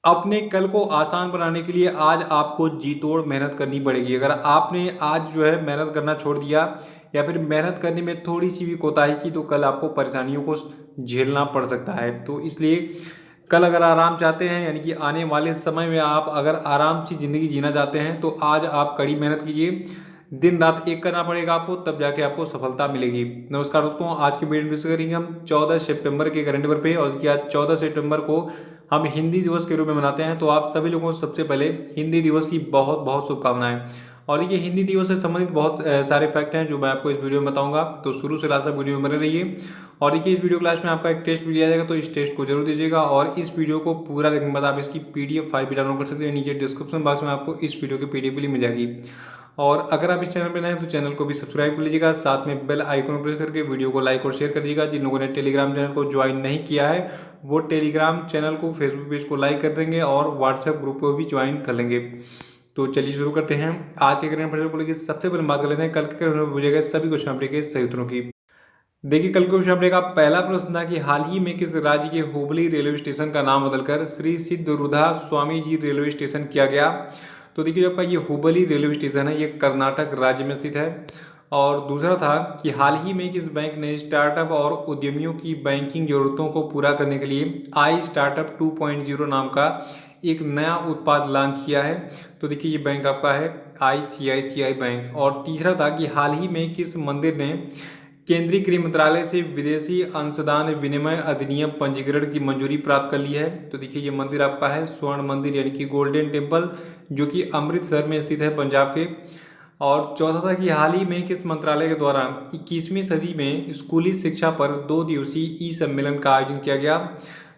अपने कल को आसान बनाने के लिए आज आपको जी तोड़ मेहनत करनी पड़ेगी। अगर आपने आज जो है मेहनत करना छोड़ दिया या फिर मेहनत करने में थोड़ी सी भी कोताही की तो कल आपको परेशानियों को झेलना पड़ सकता है। तो इसलिए कल अगर आराम चाहते हैं, यानी कि आने वाले समय में आप अगर आराम से ज़िंदगी जीना चाहते हैं तो आज आप कड़ी मेहनत कीजिए। दिन रात एक करना पड़ेगा आपको, तब जाके आपको सफलता मिलेगी। नमस्कार दोस्तों, आज के वीडियो में डिस्कस करेंगे हम 14 सितंबर के करंट अफेयर पे। और देखिए आज 14 सितंबर को हम हिंदी दिवस के रूप में मनाते हैं। तो आप सभी लोगों को सबसे पहले हिंदी दिवस की बहुत बहुत शुभकामनाएं। और देखिए हिंदी दिवस से संबंधित बहुत सारे फैक्ट हैं जो मैं आपको इस वीडियो में बताऊंगा, तो शुरू से लास्ट तक वीडियो में बने रहिए। और देखिए इस वीडियो क्लास में आपका एक टेस्ट भी दिया जाएगा, तो इस टेस्ट को जरूर दीजिएगा। और इस वीडियो को पूरा देखने के बाद आप इसकी पीडीएफ फाइल भी डाउनलोड कर सकते हैं। नीचे डिस्क्रिप्शन बॉक्स में आपको इस वीडियो की पीडीएफ भी मिल जाएगी। और अगर आप इस चैनल पर नए हैं तो चैनल को भी सब्सक्राइब कर लीजिएगा, साथ में बेल आइकन को प्रेस करके वीडियो को लाइक और शेयर कर दीजिएगा। जिन लोगों ने टेलीग्राम चैनल को ज्वाइन नहीं किया है वो टेलीग्राम चैनल को, फेसबुक पेज को लाइक कर देंगे और व्हाट्सएप ग्रुप को भी ज्वाइन कर लेंगे। तो चलिए शुरू करते हैं आज के करंट अफेयर को लेकर। सबसे पहले बात कर लेते हैं कल के करंट अफेयर में पूछे गए सभी क्वेश्चन अपने के सही उत्तरों की। देखिए कल क्वेश्चन अपने का पहला प्रश्न था कि हाल ही में किस राज्य के हुबली रेलवे स्टेशन का नाम बदलकर श्री सिद्धरूधा स्वामी जी रेलवे स्टेशन किया गया। तो देखिए जो आपका ये हुबली रेलवे स्टेशन है ये कर्नाटक राज्य में स्थित है। और दूसरा था कि हाल ही में किस बैंक ने स्टार्टअप और उद्यमियों की बैंकिंग जरूरतों को पूरा करने के लिए आई स्टार्टअप 2.0 नाम का एक नया उत्पाद लॉन्च किया है। तो देखिए ये बैंक आपका है ICICI बैंक। और तीसरा था कि हाल ही में किस मंदिर ने केंद्रीय गृह मंत्रालय से विदेशी अंशदान विनिमय अधिनियम पंजीकरण की मंजूरी प्राप्त कर ली है। तो देखिए ये मंदिर आपका है स्वर्ण मंदिर यानी कि गोल्डन टेम्पल, जो कि अमृतसर में स्थित है पंजाब के। और चौथा था कि हाल ही में किस मंत्रालय के द्वारा 21वीं सदी में स्कूली शिक्षा पर 2 दिवसीय ई सम्मेलन का आयोजन किया गया।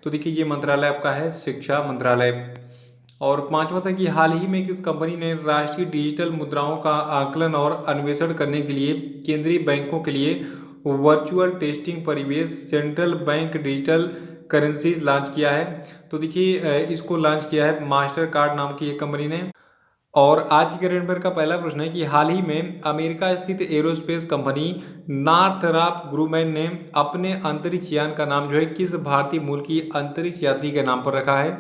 तो देखिए ये मंत्रालय आपका है शिक्षा मंत्रालय। और पांचवा था कि हाल ही में किस कंपनी ने राष्ट्रीय डिजिटल मुद्राओं का आकलन और अन्वेषण करने के लिए केंद्रीय बैंकों के लिए वर्चुअल टेस्टिंग परिवेश central bank digital currencies launch किया है। तो देखिए इसको लॉन्च किया है मास्टर कार्ड नाम की एक कंपनी ने। और आज के करंट अफेयर का पहला प्रश्न है कि हाल ही में अमेरिका स्थित एरोस्पेस कंपनी नॉर्थरॉप ग्रुमैन ने अपने अंतरिक्ष यान का नाम जो है किस भारतीय मूल की अंतरिक्ष यात्री के नाम पर रखा है।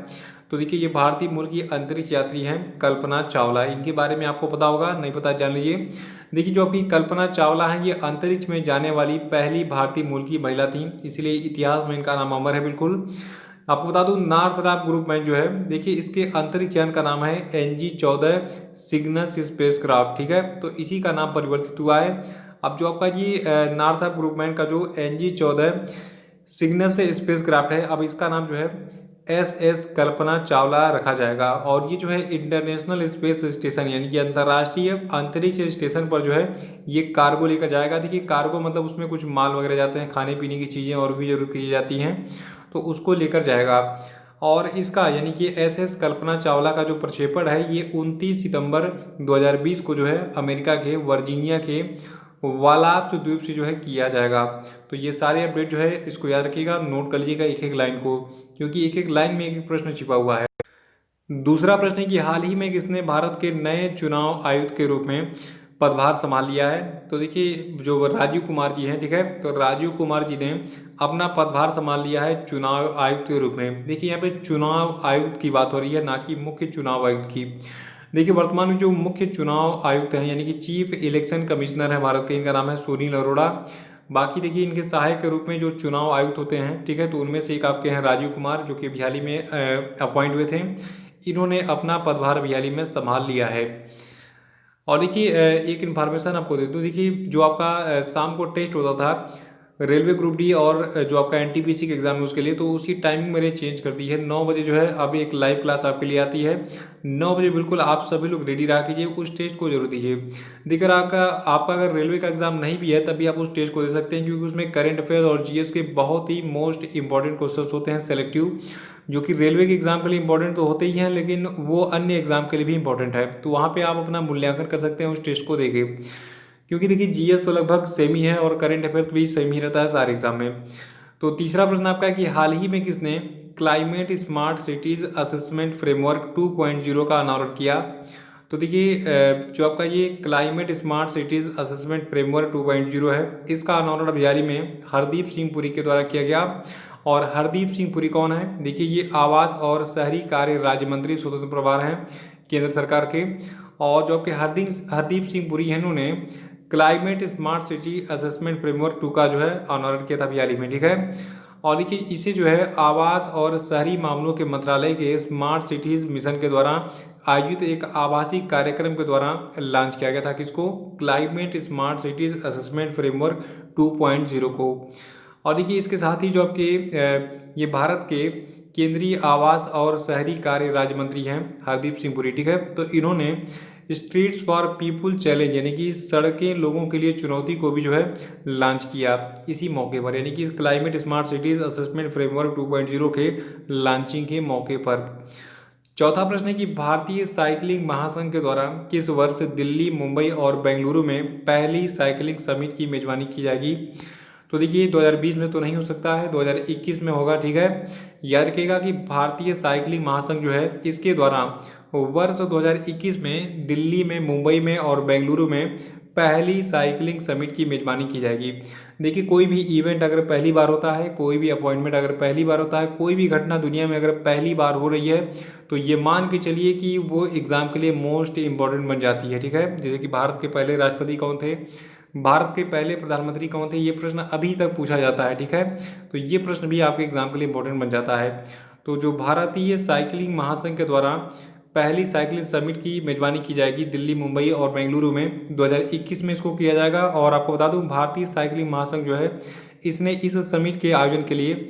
तो देखिए ये भारतीय मूल की अंतरिक्ष यात्री हैं कल्पना चावला। इनके बारे में आपको पता होगा, नहीं पता जान लीजिए। देखिए जो अभी कल्पना चावला है ये अंतरिक्ष में जाने वाली पहली भारतीय मूल की महिला थी, इसलिए इतिहास में इनका नाम अमर है बिल्कुल। आपको बता दूं नार्थरॉप ग्रुमैन जो है देखिए इसके अंतरिक्ष यान का नाम है NG-14 सिग्नस स्पेसक्राफ्ट, ठीक है। तो इसी का नाम परिवर्तित हुआ है। अब जो आपका ये नार्थरॉप ग्रुमैन का जो NG-14 सिग्नस स्पेसक्राफ्ट है, अब इसका नाम जो है SS कल्पना चावला रखा जाएगा। और ये जो है इंटरनेशनल स्पेस स्टेशन यानी कि अंतर्राष्ट्रीय अंतरिक्ष स्टेशन पर जो है ये कार्गो लेकर जाएगा। देखिए कार्गो मतलब उसमें कुछ माल वगैरह जाते हैं, खाने पीने की चीज़ें और भी जरूरत की जाती हैं, तो उसको लेकर जाएगा। और इसका यानी कि SS कल्पना चावला का जो प्रक्षेपण है ये 29 सितंबर 2020 को जो है अमेरिका के वर्जीनिया के वालाप्स द्वीप से जो है किया जाएगा। तो ये सारे अपडेट जो है इसको याद रखिएगा, नोट कर लीजिएगा एक एक लाइन को, क्योंकि एक एक लाइन में एक एक प्रश्न छिपा हुआ है। दूसरा प्रश्न है कि हाल ही में किसने भारत के नए चुनाव आयुक्त के रूप में पदभार संभाल लिया है। तो देखिए जो राजीव कुमार जी हैं, ठीक है, तो राजीव कुमार जी ने अपना पदभार संभाल लिया है चुनाव आयुक्त के रूप में। देखिए यहाँ पे चुनाव आयुक्त की बात हो रही है, ना कि मुख्य चुनाव आयुक्त की। देखिए वर्तमान में जो मुख्य चुनाव आयुक्त हैं यानी कि चीफ इलेक्शन कमिश्नर है भारत के, इनका नाम है सुनील अरोड़ा। बाकी देखिए इनके सहायक के रूप में जो चुनाव आयुक्त होते हैं, ठीक है, तो उनमें से एक आपके हैं राजीव कुमार जो कि अभी हाल ही में अपॉइंट हुए थे। इन्होंने अपना पदभार अभी हाल ही में संभाल लिया है। और देखिए एक इन्फॉर्मेशन आपको दे दूँ, देखिए जो आपका शाम को टेस्ट होता था रेलवे ग्रुप डी और जो आपका NTPC के एग्जाम है उसके लिए, तो उसकी टाइमिंग मैंने चेंज कर दी है। 9 बजे जो है अब एक लाइव क्लास आपके लिए आती है। 9 बजे बिल्कुल आप सभी लोग रेडी रहा कीजिए, उस टेस्ट को जरूर दीजिए। देखिए आपका अगर रेलवे का एग्जाम नहीं भी है तभी आप उस टेस्ट को दे सकते हैं, क्योंकि उसमें करंट अफेयर और GS के बहुत ही मोस्ट इंपॉर्टेंट क्वेश्चन होते हैं सेलेक्टिव, जो कि रेलवे के एग्जाम के लिए इंपॉर्टेंट तो होते ही हैं लेकिन वो अन्य एग्जाम के लिए भी इंपॉर्टेंट है। तो वहाँ पे आप अपना मूल्यांकन कर सकते हैं उस टेस्ट को देके, क्योंकि देखिए GS तो लगभग सेम ही है और करंट अफेयर भी सेम ही रहता है सारे एग्जाम में। तो तीसरा प्रश्न आपका है कि हाल ही में किसने climate smart cities assessment framework 2.0 का अनावरण किया। तो देखिए जो आपका ये climate smart cities assessment framework 2.0 है, इसका अनावरण अभी हाल ही में हरदीप सिंह पुरी के द्वारा किया गया। और हरदीप सिंह पुरी कौन है? देखिए ये आवास और शहरी कार्य राज्य मंत्री स्वतंत्र प्रभार हैं केंद्र सरकार के। और जो आपके हरदीप सिंह पुरी हैं, इन्होंने climate smart city assessment framework 2 का जो है अनावरण किया था अभी हाल ही में, ठीक है। और देखिए इसे जो है आवास और शहरी मामलों के मंत्रालय के स्मार्ट सिटीज मिशन के द्वारा आयोजित एक आभासी कार्यक्रम के द्वारा लॉन्च किया गया था। किसको? Climate smart cities assessment framework 2.0 को। और देखिए इसके साथ ही जो आपके ये भारत के केंद्रीय आवास और शहरी कार्य राज्य मंत्री हैं हरदीप सिंह पुरी, ठीक है। तो इन्होंने स्ट्रीट्स फॉर पीपुल चैलेंज यानी कि सड़कें लोगों के लिए चुनौती को भी जो है लॉन्च किया इसी मौके पर, यानी कि climate smart cities assessment framework 2.0 के लॉन्चिंग के मौके पर। चौथा प्रश्न है कि भारतीय साइकिलिंग महासंघ के द्वारा किस वर्ष दिल्ली, मुंबई और बेंगलुरु में पहली साइकिलिंग समिट की मेजबानी की जाएगी? तो देखिए 2020 में तो नहीं हो सकता है, 2021 में होगा, ठीक है। याद रखिएगा कि भारतीय साइकिलिंग महासंघ जो है इसके द्वारा वर्ष 2021 में दिल्ली में, मुंबई में और बेंगलुरु में पहली साइकिलिंग समिट की मेजबानी की जाएगी। देखिए कोई भी इवेंट अगर पहली बार होता है, कोई भी अपॉइंटमेंट अगर पहली बार होता है, कोई भी घटना दुनिया में अगर पहली बार हो रही है तो ये मान के चलिए कि वो एग्ज़ाम के लिए मोस्ट इम्पॉर्टेंट बन जाती है, ठीक है। जैसे कि भारत के पहले राष्ट्रपति कौन थे, भारत के पहले प्रधानमंत्री कौन थे, ये प्रश्न अभी तक पूछा जाता है, ठीक है। तो ये प्रश्न भी आपके एग्जाम के लिए इंपॉर्टेंट बन जाता है। तो जो भारतीय साइकिलिंग महासंघ के द्वारा पहली साइकिलिंग समिट की मेजबानी की जाएगी दिल्ली, मुंबई और बेंगलुरु में 2021 में इसको किया जाएगा। और आपको बता दूं भारतीय साइकिलिंग महासंघ जो है इसने इस समिट के आयोजन के लिए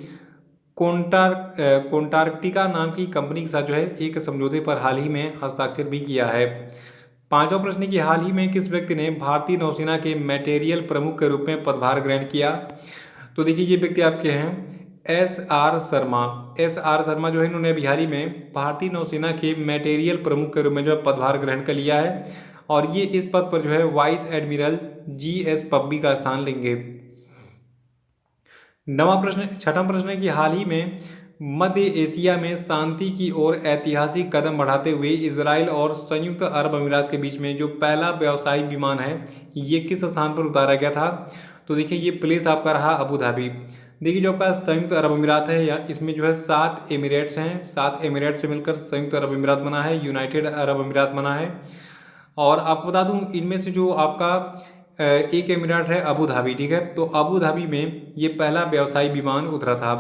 कोंटार्क्टिका नाम की कंपनी के साथ जो है एक समझौते पर हाल ही में हस्ताक्षर भी किया है। पांचवा प्रश्न की हाल ही में किस व्यक्ति ने भारतीय नौसेना के मटेरियल प्रमुख के रूप में पदभार ग्रहण किया? तो देखिए ये व्यक्ति आपके हैं SR शर्मा। SR शर्मा जो है इन्होंने अभी हाल ही में भारतीय नौसेना के मटेरियल प्रमुख के रूप में जो है पदभार ग्रहण कर लिया है। और ये इस पद पर जो है वाइस एडमिरल GS पब्बी का स्थान लेंगे। छठा प्रश्न है कि हाल ही में मध्य एशिया में शांति की ओर ऐतिहासिक कदम बढ़ाते हुए इजराइल और संयुक्त अरब अमीरात के बीच में जो पहला व्यावसायिक विमान है ये किस स्थान पर उतारा गया था? तो देखिए ये प्लेस आपका रहा अबू धाबी। देखिए जो आपका संयुक्त अरब अमीरात है या इसमें जो है 7 एमिरेट्स हैं, 7 एमिरेट से मिलकर संयुक्त अरब अमीरात बना है, यूनाइटेड अरब अमीरात बना है। और आपको बता दूं इनमें से जो आपका एक एमिरेट है अबू धाबी, ठीक है। तो अबू धाबी में ये पहला व्यवसायिक विमान उतरा था।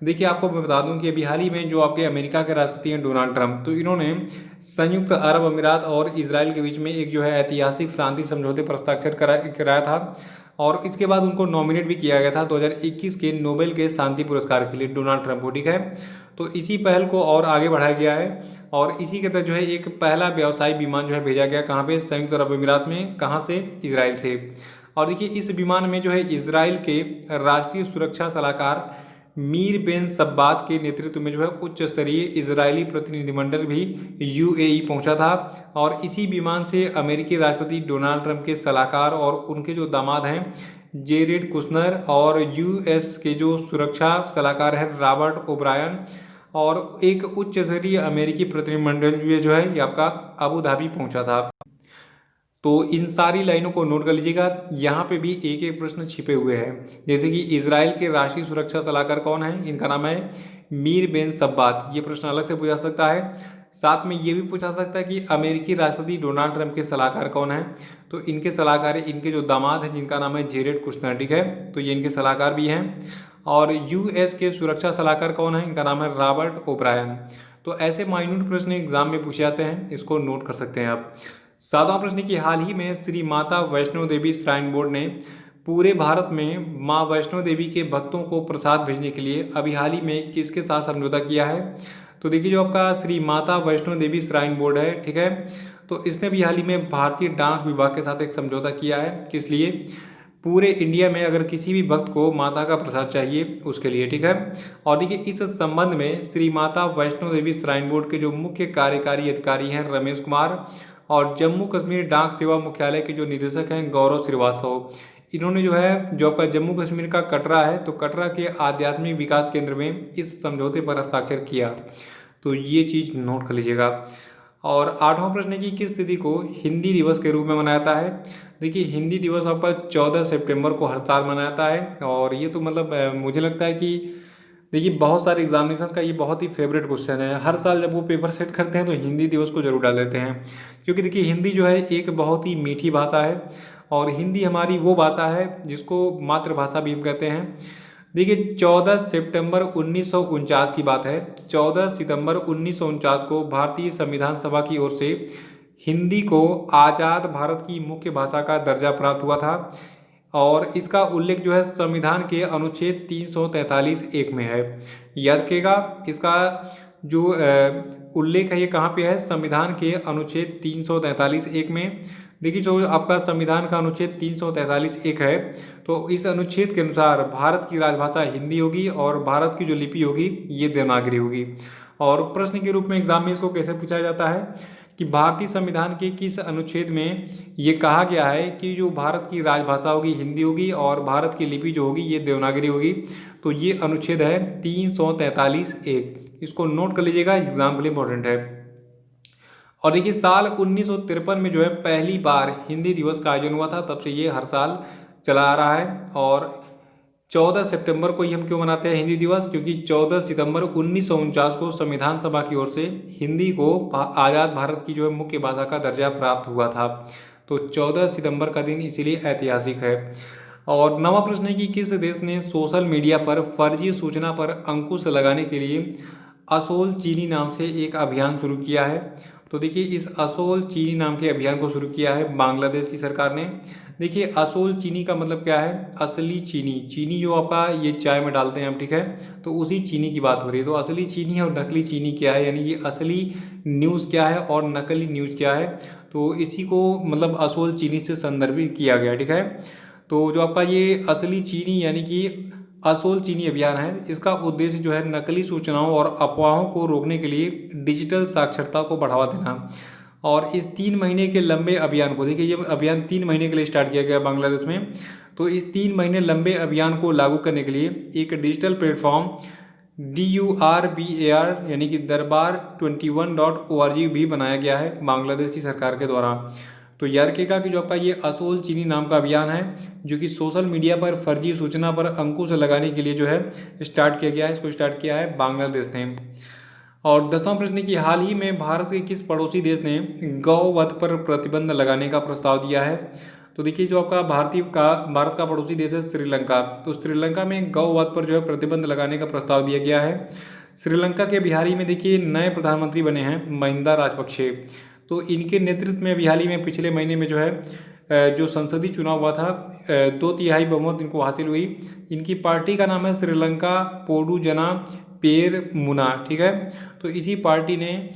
देखिए आपको मैं बता दूं कि अभी हाल ही में जो आपके अमेरिका के राष्ट्रपति हैं डोनाल्ड ट्रंप, तो इन्होंने संयुक्त अरब अमीरात और इजराइल के बीच में एक जो है ऐतिहासिक शांति समझौते पर हस्ताक्षर कराया था। और इसके बाद उनको नॉमिनेट भी किया गया था 2021 के नोबेल के शांति पुरस्कार के लिए डोनाल्ड ट्रंप को, ठीक है। तो इसी पहल को और आगे बढ़ाया गया है और इसी के तहत जो है एक पहला व्यवसायिक विमान जो है भेजा गया कहाँ पे? संयुक्त अरब अमीरात में। कहाँ से? इजराइल से। और देखिए इस विमान में जो है इजराइल के राष्ट्रीय सुरक्षा सलाहकार मीर बिन सब्बात के नेतृत्व में जो है उच्च स्तरीय इजरायली प्रतिनिधिमंडल भी UAE पहुंचा था। और इसी विमान से अमेरिकी राष्ट्रपति डोनाल्ड ट्रंप के सलाहकार और उनके जो दामाद हैं जेरेड कुशनर और US के जो सुरक्षा सलाहकार हैं रॉबर्ट ओब्रायन और एक उच्च स्तरीय अमेरिकी प्रतिनिधिमंडल जो है ये आपका अबू धाबी पहुंचा था। तो इन सारी लाइनों को नोट कर लीजिएगा, यहाँ पे भी एक एक प्रश्न छिपे हुए हैं। जैसे कि इजराइल के राष्ट्रीय सुरक्षा सलाहकार कौन है? इनका नाम है मीर बिन सब्बात। ये प्रश्न अलग से पूछा सकता है। साथ में ये भी पूछा सकता है कि अमेरिकी राष्ट्रपति डोनाल्ड ट्रंप के सलाहकार कौन है? तो इनके सलाहकार इनके जो दामाद हैं जिनका नाम है जेरेड कुशनर, ठीक है। तो ये इनके सलाहकार भी हैं। और US के सुरक्षा सलाहकार कौन है? इनका नाम है रॉबर्ट ओब्रायन। तो ऐसे माइन्यूट प्रश्न एग्जाम में पूछे जाते हैं, इसको नोट कर सकते हैं आप। सातवां प्रश्न की हाल ही में श्री माता वैष्णो देवी श्राइन बोर्ड ने पूरे भारत में मां वैष्णो देवी के भक्तों को प्रसाद भेजने के लिए अभी हाल ही में किसके साथ समझौता किया है? तो देखिए जो आपका श्री माता वैष्णो देवी श्राइन बोर्ड है, ठीक है। तो इसने भी हाल ही में भारतीय डाक विभाग के साथ एक समझौता किया है। किस लिए? पूरे इंडिया में अगर किसी भी भक्त को माता का प्रसाद चाहिए उसके लिए, ठीक है। और देखिए इस संबंध में श्री माता वैष्णो देवी श्राइन बोर्ड के जो मुख्य कार्यकारी अधिकारी हैं रमेश कुमार और जम्मू कश्मीर डाक सेवा मुख्यालय के जो निदेशक हैं गौरव श्रीवास्तव, इन्होंने जो है जो आपका जम्मू कश्मीर का कटरा है तो कटरा के आध्यात्मिक विकास केंद्र में इस समझौते पर हस्ताक्षर किया। तो ये चीज़ नोट कर लीजिएगा। और आठवां प्रश्न है कि किस तिथि को हिंदी दिवस के रूप में मनाया जाता है? देखिए हिंदी दिवस आपका 14 सितंबर को हर साल मनाया जाता है। और ये तो मतलब मुझे लगता है कि देखिए बहुत सारे एग्जामिनेशन का ये बहुत ही फेवरेट क्वेश्चन है। हर साल जब वो पेपर सेट करते हैं तो हिंदी दिवस को जरूर डाल देते हैं, क्योंकि देखिए हिंदी जो है एक बहुत ही मीठी भाषा है और हिंदी हमारी वो भाषा है जिसको मातृभाषा भी हम कहते हैं। देखिए 14 सितंबर 1949 की बात है। 14 सितंबर 1949 को भारतीय संविधान सभा की ओर से हिंदी को आज़ाद भारत की मुख्य भाषा का दर्जा प्राप्त हुआ था और इसका उल्लेख जो है संविधान के अनुच्छेद 343 एक में है। याद रखिएगा, इसका जो उल्लेख है ये कहाँ पे है, संविधान के अनुच्छेद 343 एक में। देखिए जो आपका संविधान का अनुच्छेद 343 एक है, तो इस अनुच्छेद के अनुसार भारत की राजभाषा हिंदी होगी और भारत की जो लिपि होगी ये देवनागरी होगी। और प्रश्न के रूप में एग्जाम में इसको कैसे पूछा जाता है कि भारतीय संविधान के किस अनुच्छेद में ये कहा गया है कि जो भारत की राजभाषा होगी हिंदी होगी और भारत की लिपि जो होगी ये देवनागरी होगी। तो ये अनुच्छेद है 343 एक, इसको नोट कर लीजिएगा, एग्जाम के लिए इंपॉर्टेंट है। और देखिए साल 1953 में जो है पहली बार हिंदी दिवस का आयोजन हुआ था, तब से ये हर साल चला आ रहा है। और 14 सितंबर को ही हम क्यों मनाते हैं हिंदी दिवस, क्योंकि 14 सितंबर 1949 को संविधान सभा की ओर से हिंदी को आज़ाद भारत की जो है मुख्य भाषा का दर्जा प्राप्त हुआ था। तो 14 सितंबर का दिन इसीलिए ऐतिहासिक है। और नवा प्रश्न है कि किस देश ने सोशल मीडिया पर फर्जी सूचना पर अंकुश लगाने के लिए असोल चीनी नाम से एक अभियान शुरू किया है। तो देखिए इस असोल चीनी नाम के अभियान को शुरू किया है बांग्लादेश की सरकार ने। देखिए असोल चीनी का मतलब क्या है, असली चीनी, चीनी जो आपका ये चाय में डालते हैं हम, ठीक है, तो उसी चीनी की बात हो रही है। तो असली चीनी और नकली चीनी क्या है, यानी कि असली न्यूज़ क्या है और नकली न्यूज़ क्या है, तो इसी को मतलब असोल चीनी से संदर्भित किया गया, ठीक है। तो जो आपका ये असली चीनी यानी कि असोल चीनी अभियान है, इसका उद्देश्य जो है नकली सूचनाओं और अफवाहों को रोकने के लिए डिजिटल साक्षरता को बढ़ावा देना। और इस 3 महीने के लंबे अभियान को, देखिए ये अभियान 3 महीने के लिए स्टार्ट किया गया बांग्लादेश में। तो इस 3 महीने लंबे अभियान को लागू करने के लिए एक डिजिटल प्लेटफॉर्म DURBAR यानी कि darbar21.org भी बनाया गया है बांग्लादेश की सरकार के द्वारा। तो याद रखिएगा कि जो आपका ये असोल चीनी नाम का अभियान है जो कि सोशल मीडिया पर फर्जी सूचना पर अंकुश लगाने के लिए जो है स्टार्ट किया गया है, इसको स्टार्ट किया है बांग्लादेश ने। और 10वां प्रश्न की हाल ही में भारत के किस पड़ोसी देश ने गौवध पर प्रतिबंध लगाने का प्रस्ताव दिया है। तो देखिए जो आपका भारत का पड़ोसी देश है श्रीलंका, तो श्रीलंका में गौवध पर जो है प्रतिबंध लगाने का प्रस्ताव दिया गया है। श्रीलंका के बिहारी में देखिए नए प्रधानमंत्री बने हैं महिंदा राजपक्षे। तो इनके नेतृत्व में बिहारी में पिछले महीने में जो है जो संसदीय चुनाव हुआ था 2/3 बहुमत इनको हासिल हुई। इनकी पार्टी का नाम है श्रीलंका पोडुजना पेरमुना, ठीक है। तो इसी पार्टी ने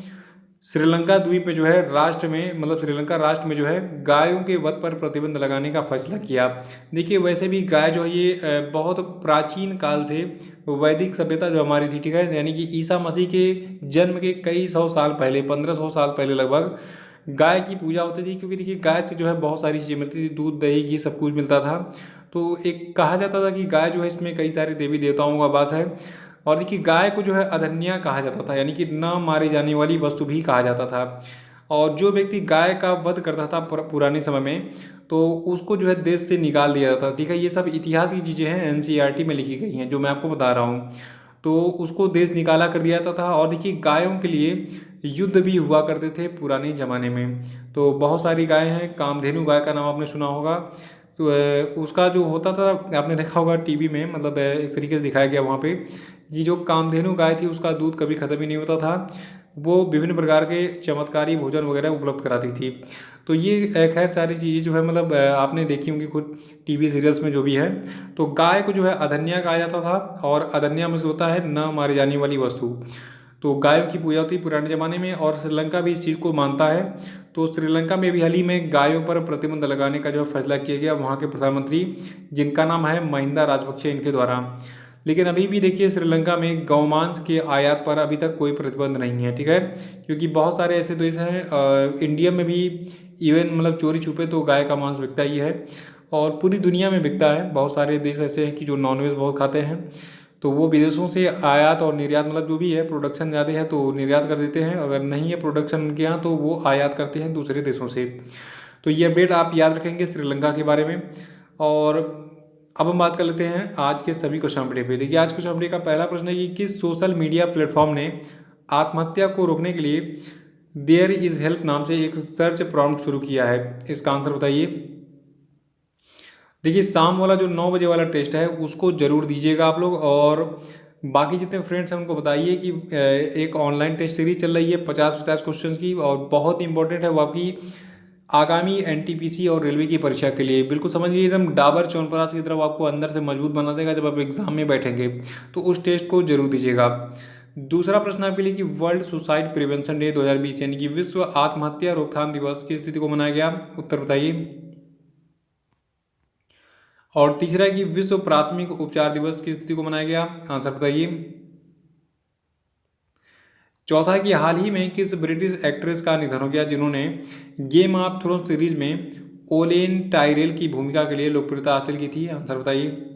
श्रीलंका द्वीप पे जो है राष्ट्र में मतलब श्रीलंका राष्ट्र में जो है गायों के वध पर प्रतिबंध लगाने का फैसला किया। देखिए वैसे भी गाय जो है ये बहुत प्राचीन काल से वैदिक सभ्यता जो हमारी थी, ठीक है, यानी कि ईसा मसीह के जन्म के कई सौ साल पहले 1500 साल पहले लगभग गाय की पूजा होती थी, क्योंकि देखिए गाय से जो है बहुत सारी चीज़ें मिलती थी, दूध दही घी सब कुछ मिलता था। तो एक कहा जाता था कि गाय जो है इसमें कई सारे देवी देवताओं का वास है। और देखिए गाय को जो है अधन्या कहा जाता था, यानी कि न मारी जाने वाली वस्तु भी कहा जाता था। और जो व्यक्ति गाय का वध करता था पुराने समय में, तो उसको जो है देश से निकाल दिया जाता था, ठीक है। ये सब इतिहास की चीज़ें हैं, NCERT में लिखी गई हैं जो मैं आपको बता रहा हूँ। तो उसको देश निकाला कर दिया जाता था। और देखिए गायों के लिए युद्ध भी हुआ करते थे पुराने ज़माने में। तो बहुत सारी गाय हैं, कामधेनु गाय का नाम आपने सुना होगा। तो उसका जो होता था आपने देखा होगा टीवी में, मतलब एक तरीके से दिखाया गया वहाँ पे कि जो कामधेनु गाय थी उसका दूध कभी ख़त्म ही नहीं होता था, वो विभिन्न प्रकार के चमत्कारी भोजन वगैरह उपलब्ध कराती थी। तो ये खैर सारी चीज़ें जो है मतलब आपने देखी होंगी खुद टीवी सीरियल्स में जो भी है। तो गाय को जो है अधन्या कहा जाता था, और अधन्या में से होता है न मारी जाने वाली वस्तु। तो गायों की पूजा होती पुराने ज़माने में, और श्रीलंका भी इस चीज़ को मानता है। तो श्रीलंका में भी हाल ही में गायों पर प्रतिबंध लगाने का जो फैसला किया गया वहाँ के प्रधानमंत्री जिनका नाम है महिंदा राजपक्षे इनके द्वारा। लेकिन अभी भी देखिए श्रीलंका में गौमांस के आयात पर अभी तक कोई प्रतिबंध नहीं है, ठीक है, क्योंकि बहुत सारे ऐसे देश हैं इंडिया में भी इवन मतलब चोरी छुपे तो गाय का मांस बिकता ही है, और पूरी दुनिया में बिकता है। बहुत सारे देश ऐसे हैं कि जो नॉनवेज बहुत खाते हैं, तो वो विदेशों से आयात और निर्यात मतलब जो भी है प्रोडक्शन ज़्यादा है तो निर्यात कर देते हैं, अगर नहीं है प्रोडक्शन उनके यहाँ तो वो आयात करते हैं दूसरे देशों से। तो ये अपडेट आप याद रखेंगे श्रीलंका के बारे में। और अब हम बात कर लेते हैं आज के सभी क्वेश्चन अपडेट पे। देखिए आज क्वेश्चन अपडेट का पहला प्रश्न है कि किस सोशल मीडिया प्लेटफॉर्म ने आत्महत्या को रोकने के लिए देयर इज हेल्प नाम से एक सर्च प्रॉम्प्ट शुरू किया है? इसका आंसर बताइए। देखिए शाम वाला जो 9 बजे वाला टेस्ट है उसको ज़रूर दीजिएगा आप लोग, और बाकी जितने फ्रेंड्स हैं उनको बताइए कि एक ऑनलाइन टेस्ट सीरीज चल रही है 50-50 क्वेश्चन की, और बहुत इंपॉर्टेंट है वो आपकी आगामी एनटीपीसी और रेलवे की परीक्षा के लिए। बिल्कुल समझिए एकदम डाबर च्यवनप्राश की तरफ आपको अंदर से मजबूत बना देगा जब आप एग्जाम में बैठेंगे, तो उस टेस्ट को जरूर दीजिएगा। दूसरा प्रश्न आपके लिए कि वर्ल्ड सुसाइड प्रिवेंशन डे 2020 यानी कि विश्व आत्महत्या रोकथाम दिवस किस तिथि को मनाया गया? उत्तर बताइए। और तीसरा है कि विश्व प्राथमिक उपचार दिवस किस तिथि को मनाया गया? आंसर बताइए। चौथा है कि हाल ही में किस ब्रिटिश एक्ट्रेस का निधन हो गया जिन्होंने गेम ऑफ थ्रोन्स सीरीज में ओलेन टायरेल की भूमिका के लिए लोकप्रियता हासिल की थी? आंसर बताइए।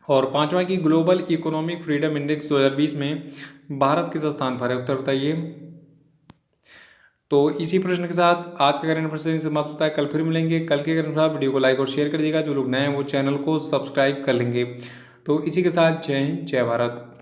और पांचवा है कि ग्लोबल इकोनॉमिक फ्रीडम इंडेक्स 2020 में भारत किस स्थान पर है? उत्तर बताइए। तो इसी प्रश्न के साथ आज का करंट अफेयर्स समाप्त होता है। कल फिर मिलेंगे। कल के करंट अफेयर्स वीडियो को लाइक और शेयर कर दीजिएगा। जो लोग नए हैं वो चैनल को सब्सक्राइब कर लेंगे। तो इसी के साथ जय हिंद, जय भारत।